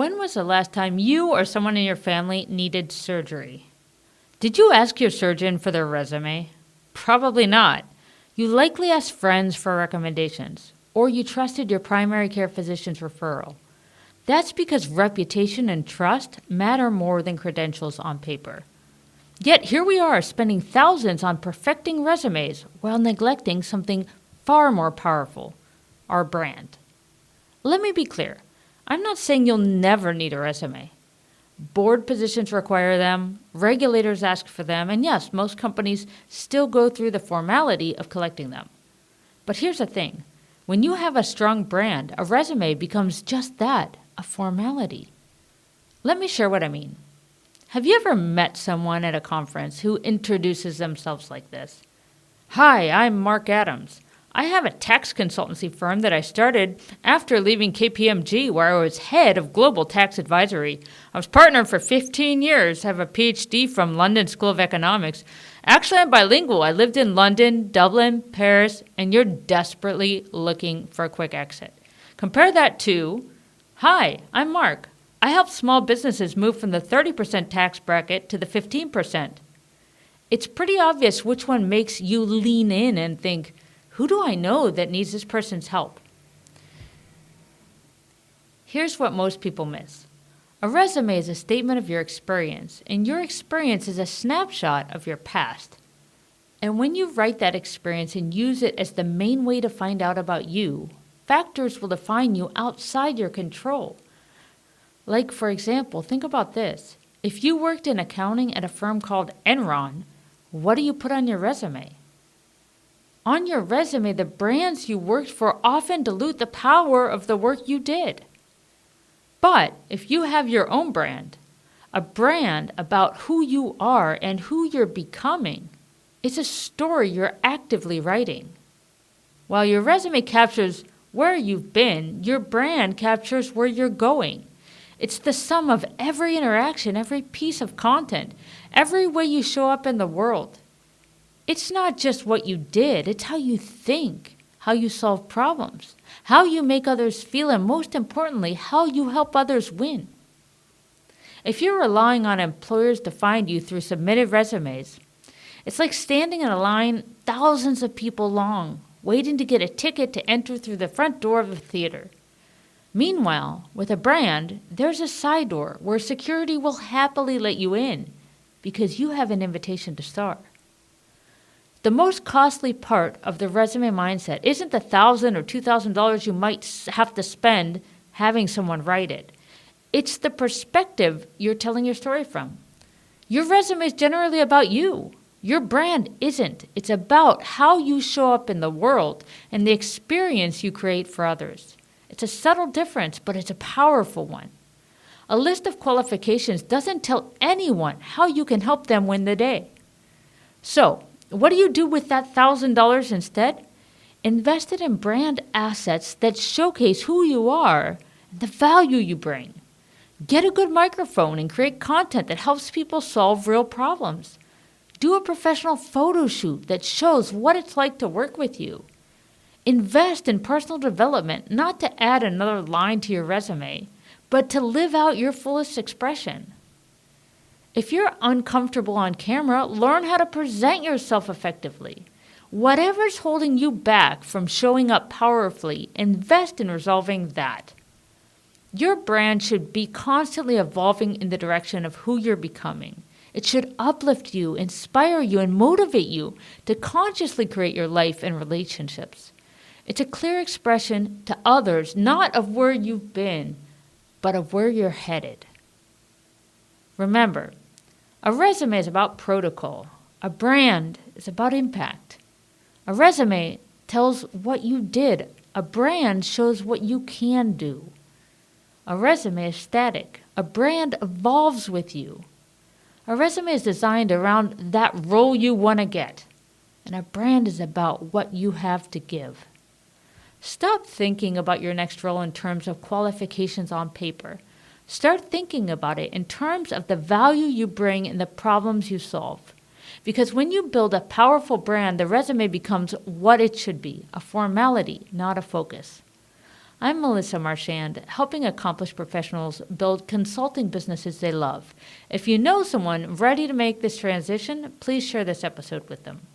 When was the last time you or someone in your family needed surgery? Did you ask your surgeon for their resume? Probably not. You likely asked friends for recommendations, or you trusted your primary care physician's referral. That's because reputation and trust matter more than credentials on paper. Yet here we are spending thousands on perfecting resumes while neglecting something far more powerful, our brand. Let me be clear. I'm not saying you'll never need a resume. Board positions require them, regulators ask for them, and yes, most companies still go through the formality of collecting them. But here's the thing. When you have a strong brand, a resume becomes just that, a formality. Let me share what I mean. Have you ever met someone at a conference who introduces themselves like this? Hi, I'm Mark Adams. I have a tax consultancy firm that I started after leaving KPMG, where I was head of global tax advisory. I was partner for 15 years, have a PhD from London School of Economics. Actually, I'm bilingual. I lived in London, Dublin, Paris, and you're desperately looking for a quick exit. Compare that to, hi, I'm Mark. I help small businesses move from the 30% tax bracket to the 15%. It's pretty obvious which one makes you lean in and think, who do I know that needs this person's help? Here's what most people miss. A resume is a statement of your experience, and your experience is a snapshot of your past. And when you write that experience and use it as the main way to find out about you, factors will define you outside your control. Like, for example, think about this. If you worked in accounting at a firm called Enron, what do you put on your resume? On your resume, the brands you worked for often dilute the power of the work you did. But if you have your own brand, a brand about who you are and who you're becoming, it's a story you're actively writing. While your resume captures where you've been, your brand captures where you're going. It's the sum of every interaction, every piece of content, every way you show up in the world. It's not just what you did, it's how you think, how you solve problems, how you make others feel, and most importantly, how you help others win. If you're relying on employers to find you through submitted resumes, it's like standing in a line thousands of people long, waiting to get a ticket to enter through the front door of a theater. Meanwhile, with a brand, there's a side door where security will happily let you in because you have an invitation to start. The most costly part of the resume mindset isn't the $1,000 or $2,000 you might have to spend having someone write it. It's the perspective you're telling your story from. Your resume is generally about you. Your brand isn't. It's about how you show up in the world and the experience you create for others. It's a subtle difference, but it's a powerful one. A list of qualifications doesn't tell anyone how you can help them win the day. So, what do you do with that $1,000 instead? Invest it in brand assets that showcase who you are and the value you bring. Get a good microphone and create content that helps people solve real problems. Do a professional photo shoot that shows what it's like to work with you. Invest in personal development, not to add another line to your resume, but to live out your fullest expression. If you're uncomfortable on camera, learn how to present yourself effectively. Whatever's holding you back from showing up powerfully, invest in resolving that. Your brand should be constantly evolving in the direction of who you're becoming. It should uplift you, inspire you, and motivate you to consciously create your life and relationships. It's a clear expression to others, not of where you've been, but of where you're headed. Remember, a resume is about protocol. A brand is about impact. A resume tells what you did. A brand shows what you can do. A resume is static. A brand evolves with you. A resume is designed around that role you want to get. And a brand is about what you have to give. Stop thinking about your next role in terms of qualifications on paper. Start thinking about it in terms of the value you bring and the problems you solve. Because when you build a powerful brand, the resume becomes what it should be, a formality, not a focus. I'm Melissa Marchand, helping accomplished professionals build consulting businesses they love. If you know someone ready to make this transition, please share this episode with them.